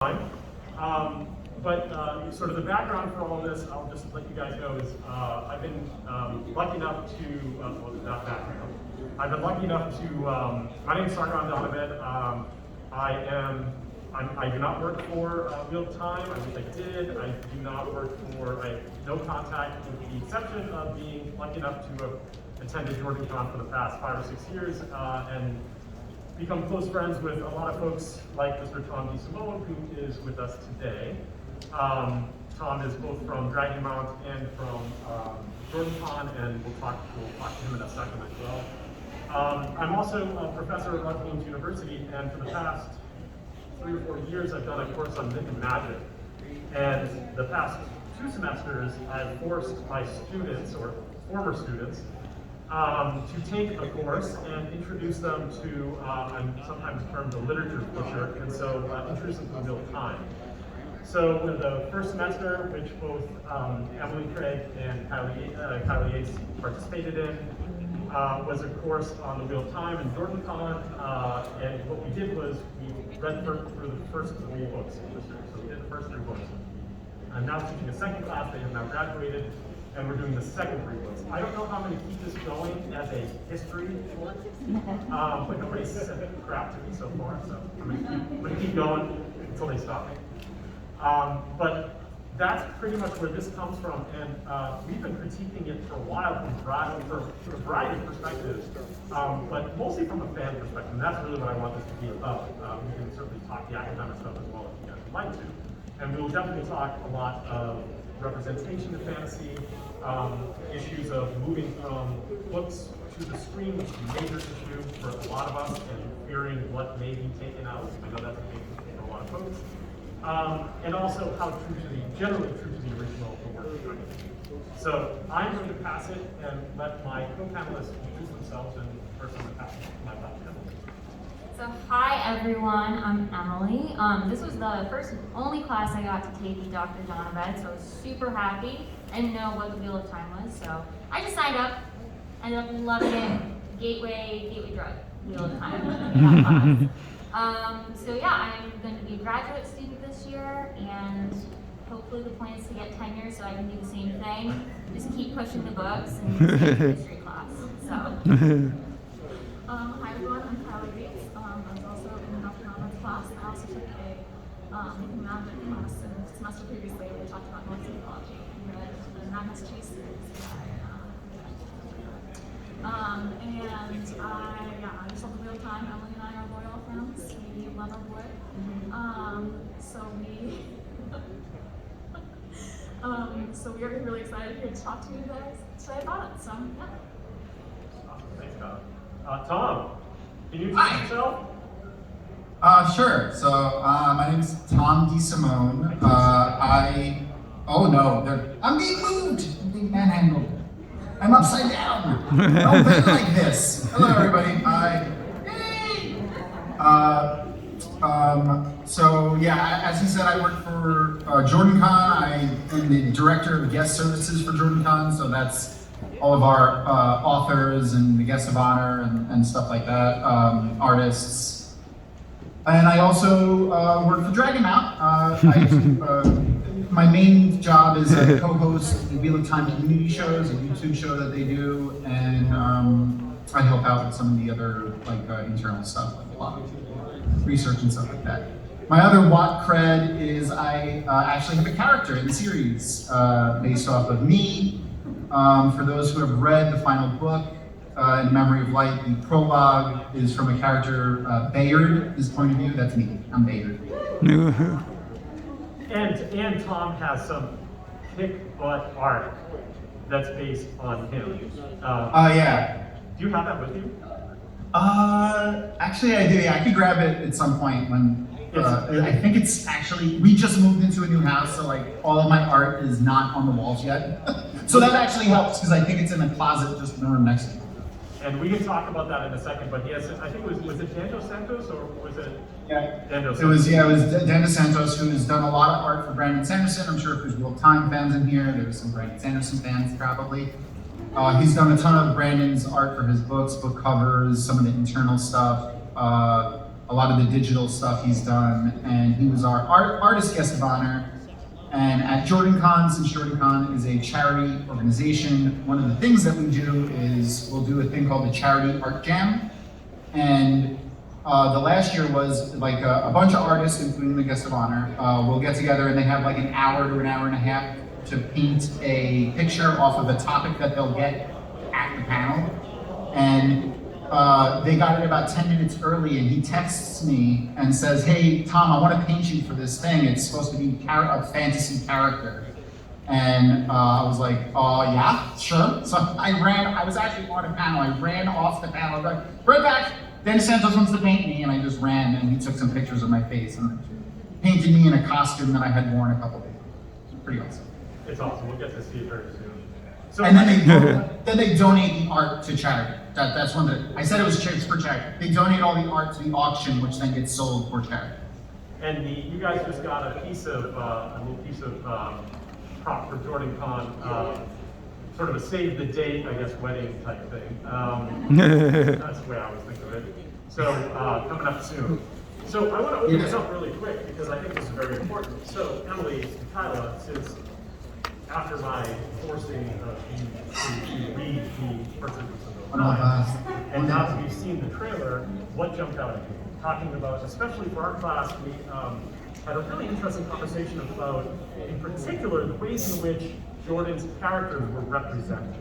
time. But sort of the background for all of this, I'll just let you guys know, is I've been lucky enough to, well, not background. I've been lucky enough to, my name is Sargon Donovan. I do not work for Real Time. I wish I did. I do not work for, I have no contact with the exception of being lucky enough to have attended JordanCon for the past 5 or 6 years and become close friends with a lot of folks like Mr. Tom DeSimone, who is with us today. Tom is both from Dragon Mount and from JordanCon, and we'll talk to him in a second as well. I'm also a professor at Rutgers University, and for the past 3 or 4 years, I've done a course on myth and magic. And the past 2 semesters, I've forced my students, or former students, to take a course and introduce them to, I'm sometimes termed a literature pusher, and so introduce them to real time. So the first semester, which both Emily Craig and Kylie Yates participated in, was a course on the real time and JordanCon, and what we did was we read through the first 3 books of the series. So we did the first 3 books. I'm now teaching a second class. They have now graduated, and we're doing the second 3 books. I don't know how many keep this going as a history course, but nobody's said crap to me so far, so I'm gonna keep going until they stop me. But that's pretty much where this comes from, and we've been critiquing it for a while from a variety of perspectives, but mostly from a fan perspective, and that's really what I want this to be about. We can certainly talk the academic stuff as well if you guys would like to, and we will definitely talk a lot of representation of fantasy, issues of moving from books to the screen, which is a major issue for a lot of us, and fearing what may be taken out. I know that's a big issue for a lot of folks. And also how generally true to the original the work is going to be. So I'm going to pass it and let my co-panelists introduce themselves, and first I'm going to pass it to my left. So hi everyone, I'm Emily. This was the first and only class I got to take with Dr. Donovan, so I was super happy. I didn't know what the Wheel of Time was, so I just signed up. Ended up loving it. Gateway drug, Wheel of Time. So yeah, I'm going to be a graduate student this year, and hopefully the plan is to get tenure so I can do the same thing. Just keep pushing the books and stay in history class. So. Hi everyone, I'm Kylie Yates. I was also in Dr. Donovan's class. I also took a magic class in the semester previously. We talked about Norse mythology and the Madness Chase series. I just love the Wheel of Time. Emily and I are loyal friends. We love our boy. So we are really excited here to talk to you guys today about it. So yeah. Awesome. Thanks, Tom. Tom, can you introduce yourself? Sure. So my name is Tom DeSimone. I'm being moved. I'm being manhandled. I'm upside down. Oh, but like this. Hello, everybody. Hi. Yay. So yeah, as he said, I work for JordanCon. I am the director of guest services for JordanCon. So that's all of our authors and the guests of honor and stuff like that, artists. And I also work for Dragon Mount. My main job is a co-host the Wheel of Time community shows, a YouTube show that they do, and I help out with some of the other internal stuff, like a lot of research and stuff like that. My other Watt cred is I actually have a character in the series based off of me. For those who have read the final book, In Memory of Light, the prologue is from a character, Bayard, his point of view. That's me. I'm Bayard. And Tom has some kick-butt art that's based on him. Yeah. Do you have that with you? Actually I do. Yeah, I could grab it at some point when. I think it's actually, we just moved into a new house, so like all of my art is not on the walls yet. So that actually helps because I think it's in a closet just in the room next to me. And we can talk about that in a second, but yes, I think was it Dan Dos Santos or was it? Yeah. Dan Dos It Santos. was Dan Dos Santos, who's done a lot of art for Brandon Sanderson. I'm sure if there's Real Time fans in here, there's some Brandon Sanderson fans probably. He's done a ton of Brandon's art for his books, book covers, some of the internal stuff. a lot of the digital stuff he's done, and he was our artist guest of honor. And at JordanCon, since JordanCon is a charity organization, one of the things that we do is we'll do a thing called the Charity Art Jam. And the last year was like a bunch of artists, including the guest of honor, will get together and they have like an hour to an hour and a half to paint a picture off of a topic that they'll get at the panel. And they got it about 10 minutes early, and he texts me and says, "Hey, Tom, I want to paint you for this thing. It's supposed to be a fantasy character." And I was like, "Oh, yeah, sure." So I was actually on a panel. I ran off the panel. I was like, "Right back. Danny Santos wants to paint me." And I just ran, and he took some pictures of my face and painted me in a costume that I had worn a couple days ago. It's pretty awesome. It's awesome. We'll get to see it very soon. So, And then they donate the art to charity. That's one that I said it was for charity. They donate all the art to the auction, which then gets sold for charity. and you guys just got a little piece of prop for JordanCon, sort of a save the date, I guess, wedding type thing. That's the way I always think of it. So coming up soon. So I want to open this up really quick because I think this is very important. So Emily and Kyla, since after my forcing to read the participants of the lines, and now that we've seen the trailer, what jumped out at you? Talking about, especially for our class, we had a really interesting conversation about, in particular, the ways in which Jordan's characters were represented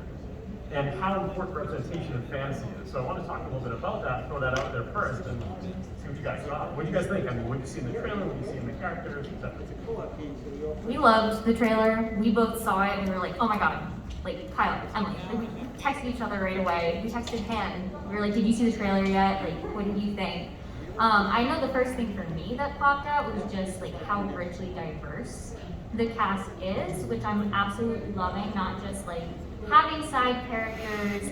and how important representation in fantasy is. So I want to talk a little bit about that, throw that out there first, and see what you guys thought. What do you guys think? I mean, what you see in the trailer, what you see in the characters, etc. We loved the trailer. We both saw it and we were like, oh my god. Like, Kyle, Emily, like, we texted each other right away. We texted him. We were like, did you see the trailer yet? Like, what did you think? I know the first thing for me that popped out was just like how richly diverse the cast is, which I'm absolutely loving. Not just like having side characters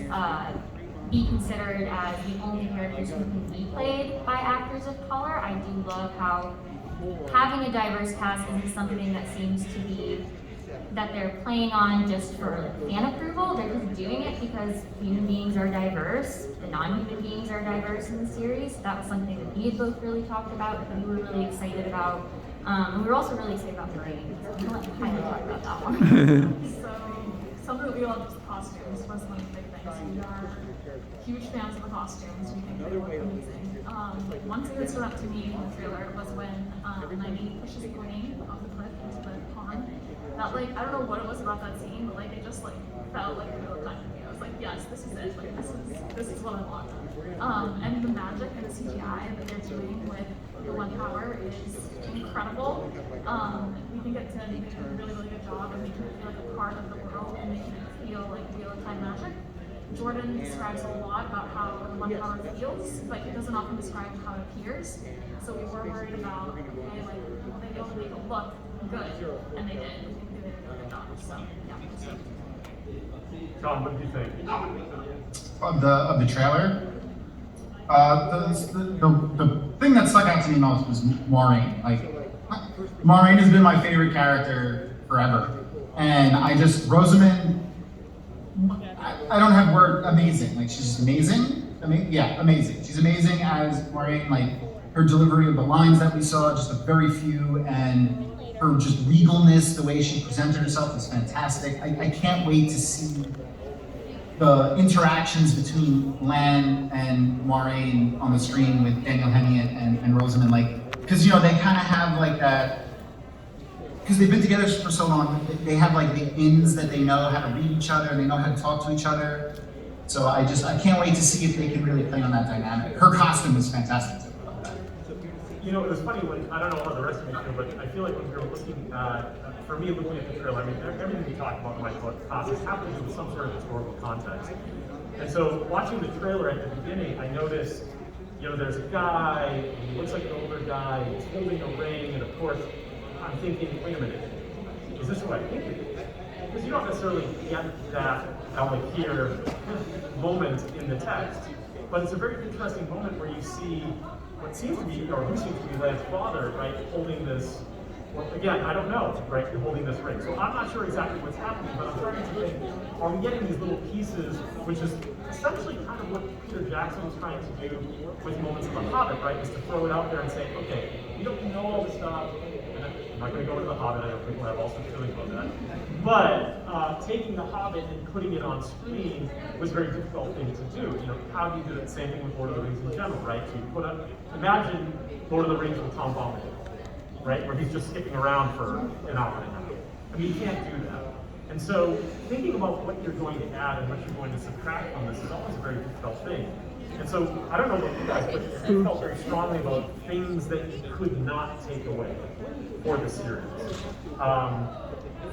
be considered as the only characters who can be played by actors of color. I do love how having a diverse cast isn't something that seems to be that they're playing on just for fan approval. They're just doing it because human beings are diverse, the non-human beings are diverse in the series. That was something that we had both really talked about, that we were really excited about. And we were also really excited about the rating. So I'm gonna let Kylie talk about that one. So, something that we loved was the costumes, was one of the big things. We are huge fans of the costumes. We think they look amazing. One thing that stood out to me in the trailer was when Nighy pushes Gwenny off the cliff into the pond. That, like, I don't know what it was about that scene, but like it just like felt like real time to me. I was like, yes, this is it. Like this is what I want. And the magic and the CGI that they're doing with the One Power is incredible. We think it's they do a really, really good job of making it feel like a part of the world and making it feel like real-time magic. Jordan describes a lot about how the One Power feels, but he doesn't often describe how it appears. So we were worried about, okay, like, will they be able to make it look good? And they did. We think they did a good job. So, yeah. John, what did you think? Of the trailer, the thing that stuck out to me most was Maureen. Like, Maureen has been my favorite character forever, and Rosamund. I don't have word. Amazing. Like, she's just amazing. Amazing. She's amazing as Maureen. Like, her delivery of the lines that we saw, just a very few, and her just regalness, the way she presented herself is fantastic. I can't wait to see the interactions between Lan and Maureen on the screen with Daniel Henney and Rosamund, like, because they kind of have like that, because they've been together for so long, they have like the ins that they know how to read each other, and they know how to talk to each other. So I can't wait to see if they can really play on that dynamic. Her costume is fantastic too. You know, it was funny when, I don't know how the rest of you feel, but I feel like when we were looking, for me looking at the trailer, I mean, everything we talked about in my class is happening in some sort of historical context. And so watching the trailer at the beginning, I noticed, there's a guy, he looks like an older guy, he's holding a ring, and of course, I'm thinking, wait a minute, is this who I think it is? Because you don't necessarily get that here moment in the text, but it's a very interesting moment where you see what seems to be, or who seems to be Lan's father, right, holding this, well, again, I don't know, right, holding this ring. So I'm not sure exactly what's happening, but I'm starting to think, are we getting these little pieces, which is essentially kind of what Peter Jackson was trying to do with Moments of the Hobbit, right? Is to throw it out there and say, okay, we don't know all this stuff, and I'm not going to go into the Hobbit, I know people have all sorts of feelings about that. But taking the Hobbit and putting it on screen was a very difficult thing to do. You know, how do you do the same thing with Lord of the Rings in general, right? Imagine Lord of the Rings with Tom Bombadil, right? Where he's just skipping around for an hour and a half. I mean, you can't do that. And so thinking about what you're going to add and what you're going to subtract from this is always a very difficult thing. And so I don't know about you guys, but I felt very strongly about things that you could not take away for the series.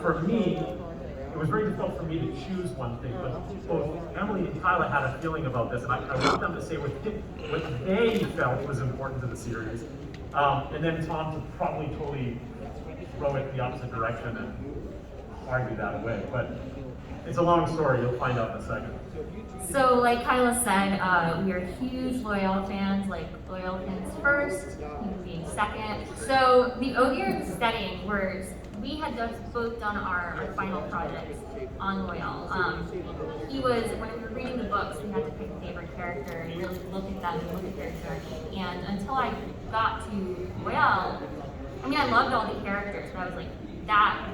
For me, it was very difficult for me to choose one thing, but both Emily and Kyla had a feeling about this, and I want them to say what they felt was important to the series. And then Tom to probably totally throw it the opposite direction and argue that away. But it's a long story, you'll find out in a second. So, like Kyla said, we are huge Loyal fans, like Loyal fans first, Hume being second. So, the Ogier setting, we had both done our final projects on Loyal. He was, when we were reading the books, we had to pick a favorite character and really look at them and look at their journey. And until I got to Loyal, I mean, I loved all the characters, but I was like,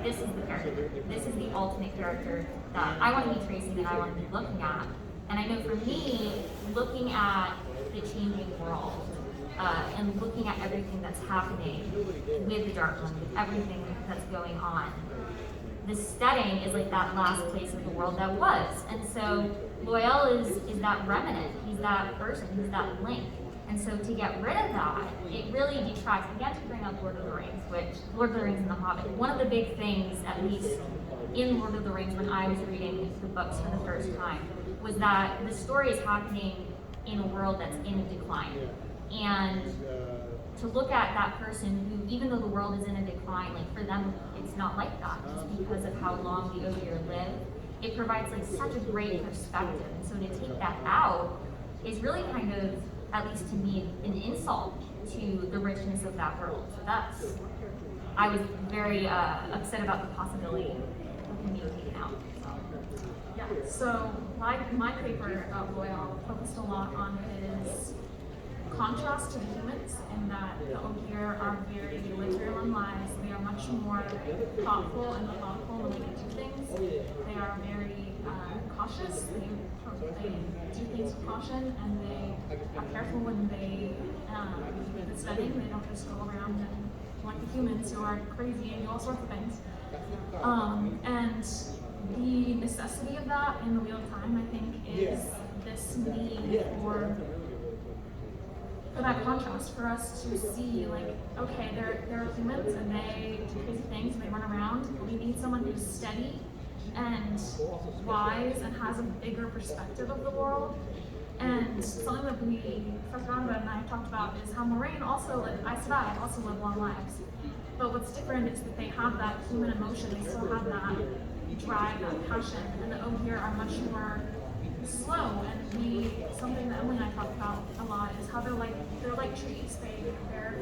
this is the character. This is the ultimate character that I want to be tracing, that I want to be looking at. And I know for me, looking at the changing world, and looking at everything that's happening with the Dark One, with everything that's going on, the setting is like that last place of the world that was. And so Loyal is that remnant. He's that person. He's that link. And so to get rid of that, it really detracts. Again, to bring up Lord of the Rings, which Lord of the Rings and the Hobbit, one of the big things, at least in Lord of the Rings when I was reading the books for the first time, was that the story is happening in a world that's in decline. And to look at that person who, even though the world is in a decline, like for them, it's not like that, just because of how long the Ogier live. It provides like such a great perspective. And so to take that out is really kind of, at least to me, an insult to the richness of that world. So I was very upset about the possibility of him being taken out. Yeah, so my paper about Loyal focused a lot on his contrast to the humans, in that the Ogier are very, they live their own lives. They are much more thoughtful and methodical when they do things. They are very cautious. They do things with caution, and they are careful when they do the studying. They don't just go around and like the humans who are crazy and do all sorts of things. And the necessity of that in the Wheel of Time, I think, is this need for that contrast, for us to see, like, okay, there are humans and they do crazy things and they run around. We need someone who's steady and wise and has a bigger perspective of the world. And something that Professor Donovan and I talked about is how Moraine also live long lives. But what's different is that they have that human emotion, they still have that drive, that passion, and the Ogier are much more slow. And something that Emily and I talk about a lot is how they're like trees. They're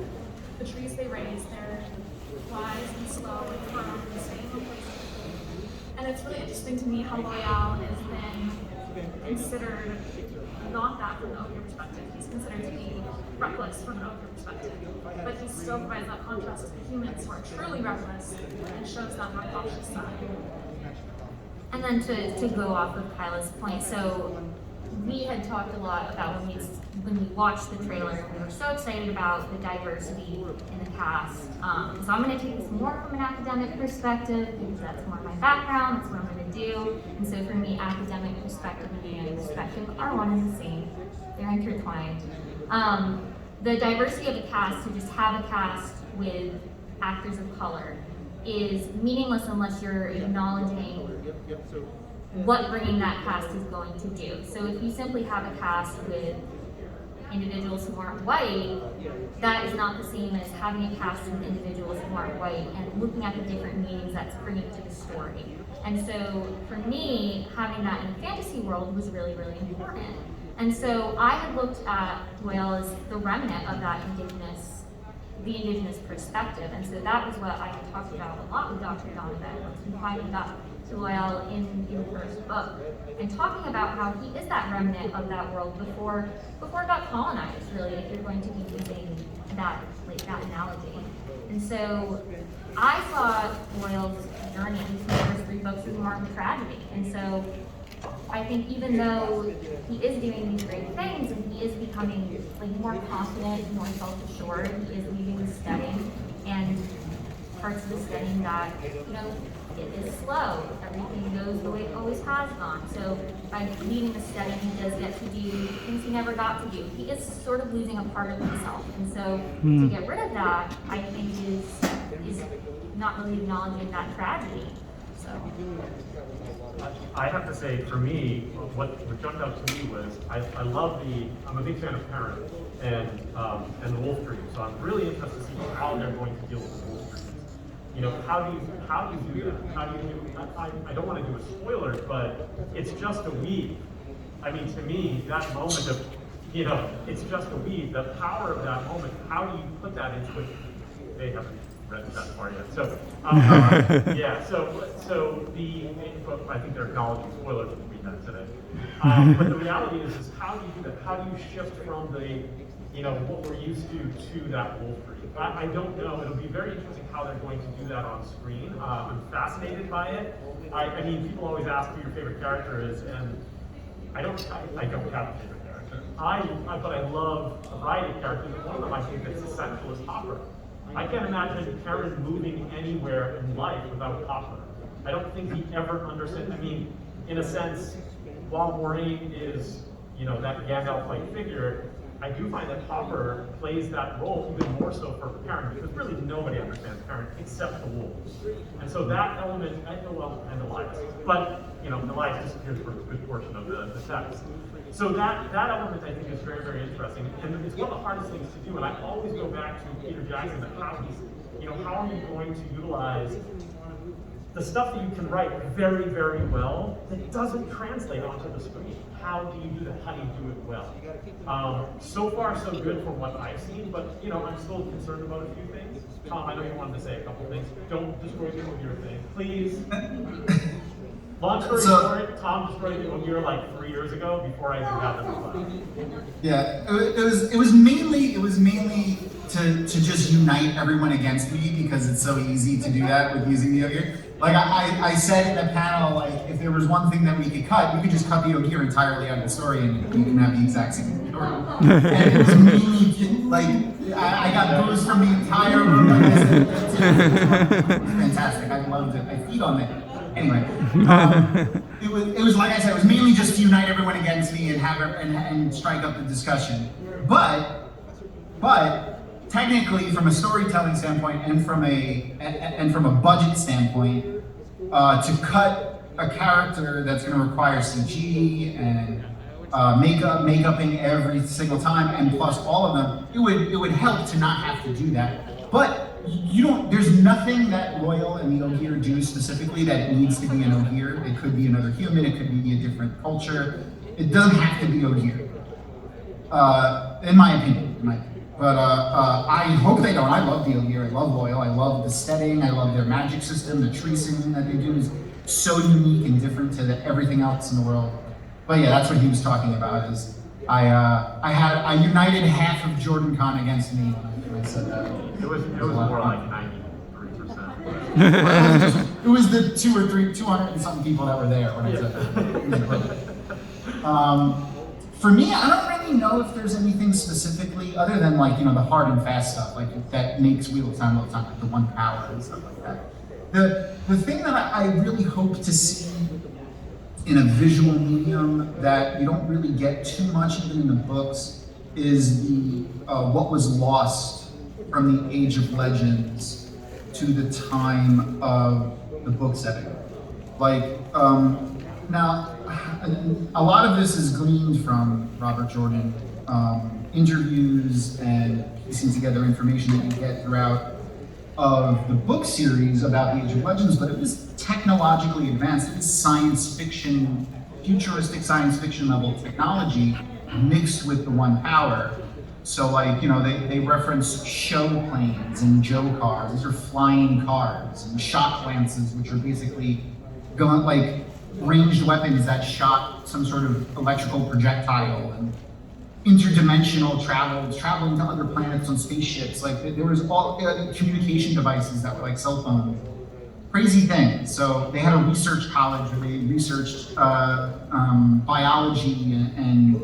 the trees they raise. They're wise and slow and firm and stay in place. And it's really interesting to me how Loyal has been considered not that from the Ogier perspective. He's considered to be reckless from an Ogier perspective, but he still provides that contrast to the humans who are truly reckless and shows that more cautious side. And then to go off of Kyla's point, so we had talked a lot about when we watched the trailer, we were so excited about the diversity in the cast. So I'm going to take this more from an academic perspective, because that's more my background, that's what I'm going to do. And so for me, academic perspective and human perspective are one and the same. They're intertwined. The diversity of the cast, to just have a cast with actors of color, is meaningless unless you're acknowledging what bringing that cast is going to do. So if you simply have a cast with individuals who aren't white, that is not the same as having a cast with individuals who aren't white and looking at the different meanings that's bringing to the story. And so for me, having that in a fantasy world was really, really important. And so I had looked at Loyal as the remnant of that indigenous the indigenous perspective. And so that was what I had talked about a lot with Dr. Donovan once we finally got to Loyal in the first book. And talking about how he is that remnant of that world before it got colonized, really, if you're going to be using that analogy. And so I saw Loyal's journey, at least in the first 3 books, as more of a tragedy. And so I think even though he is doing these great things and he is becoming more confident, more self-assured, he is leaving the steading and parts of the steading that, it is slow. Everything goes the way it always has gone. So by leaving the steading, he does get to do things he never got to do. He is sort of losing a part of himself. And so to get rid of that, I think is not really acknowledging that tragedy. So I have to say, for me, what jumped out to me was I'm a big fan of Perrin and the Wolf Dream. So I'm really interested to see how they're going to deal with the Wolf Dreams. How do you do that? How do you do? I don't want to do a spoiler, but it's just a weave. I mean, to me, that moment of, it's just a weave. The power of that moment. How do you put that into it? They haven't read that far yet. So, yeah. So I think they're acknowledging spoilers if we read that today. But the reality is how do you do that? How do you shift from the, what we're used to that wolf breed? I don't know. It'll be very interesting how they're going to do that on screen. I'm fascinated by it. I mean, people always ask who your favorite character is, and I don't have a favorite character. But I love a variety of characters. One of them I think that's essential is Hopper. I can't imagine Perrin moving anywhere in life without Hopper. I don't think he ever understood. I mean, in a sense, while Moraine is, that Gandalf-like figure, I do find that Hopper plays that role even more so for Perrin, because really nobody understands Perrin except the wolves. And so that element, and Elias, but Elias disappears for a good portion of the text. So that element I think is very, very interesting, and it's one of the hardest things to do. And I always go back to Peter Jackson and how how are you going to utilize the stuff that you can write very, very well that doesn't translate onto the screen? How do you do that? How do you do it well? So far, so good from what I've seen, but I'm still concerned about a few things. Tom, I know you wanted to say a couple things. Don't destroy the Ogier thing, please. Long story short, Tom destroyed the Ogier like 3 years ago before I even got them to class. Yeah, it was mainly to just unite everyone against me, because it's so easy to do that with using the Ogier. Like I said in the panel, like if there was one thing that we could cut, we could just cut the Ogier entirely out of the story and you can have the exact same story. And it was mainly like I got booze from the entire room. It was fantastic. I loved it. I feed on it. Anyway, it was like I said, it was mainly just to unite everyone against me and have and strike up the discussion. But technically, from a storytelling standpoint and from a budget standpoint, to cut a character that's going to require CG and makeuping every single time, and plus all of them, it would help to not have to do that. But there's nothing that Loyal and the Ogier do specifically that needs to be an Ogier. It could be another human, it could be a different culture. It doesn't have to be Ogier, in my opinion. But I hope they don't. I love the Ogier, I love Loyal, I love the setting, I love their magic system, the tree singing that they do is so unique and different to everything else in the world. But yeah, that's what he was talking about, is I united half of Jordan Con against me when I said that. It was more like 93%. It was the 200 and something people that were there when I said that. For me, I don't really know if there's anything specifically other than like, the hard and fast stuff, like that makes Wheel of Time all the time, like the one power and stuff like that. The thing that I really hope to see in a visual medium that you don't really get too much even in the books is the what was lost from the Age of Legends to the time of the book setting. Like, now, a lot of this is gleaned from Robert Jordan interviews and piecing together information that you get throughout of the book series about the Age of Legends, but it was technologically advanced. It was science fiction, futuristic science fiction level technology mixed with the one power. So like, you know, they reference show planes and Joe cars. These are flying cars, and shock lances, which are basically going like ranged weapons that shot some sort of electrical projectile, and interdimensional traveling to other planets on spaceships. Like there was all communication devices that were like cell phones. Crazy things. So they had a research college where they researched biology and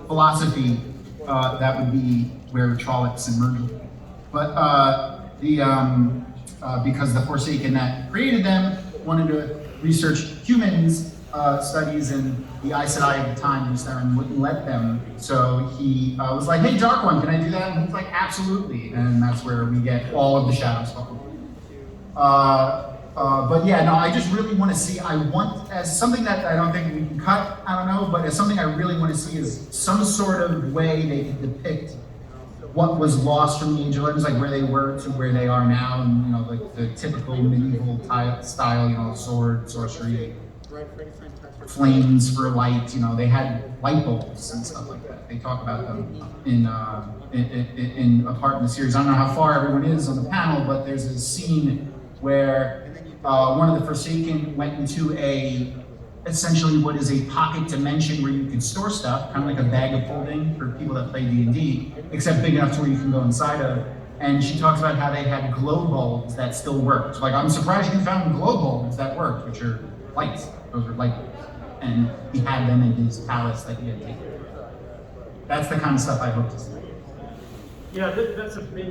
philosophy. That would be where Trollocs and Merge would be. But because the Forsaken that created them wanted to research humans studies, and the Aes Sedai at the time was there and wouldn't let them. So he was like, "Hey, Dark One, can I do that?" And he's like, "Absolutely." And that's where we get all of the Shadows Fall. But yeah, no, I just really want to see, I want, as something that I don't think we can cut, I don't know, but as something I really want to see is some sort of way they can depict what was lost from the Age of Legends, like where they were to where they are now, and, you know, like the typical medieval style, you know, sword, sorcery, flames for light, you know, they had light bulbs and stuff like that. They talk about them in a part in the series. I don't know how far everyone is on the panel, but there's a scene where one of the Forsaken went into essentially what is a pocket dimension where you can store stuff, kind of like a bag of holding for people that play D&D, except big enough to where you can go inside of. And she talks about how they had glow bulbs that still worked. Like, I'm surprised you found glow bulbs that worked, which are lights. Those are light bulbs. And he had them in his palace that he had taken. That's the kind of stuff I hope to see. Yeah, that's a big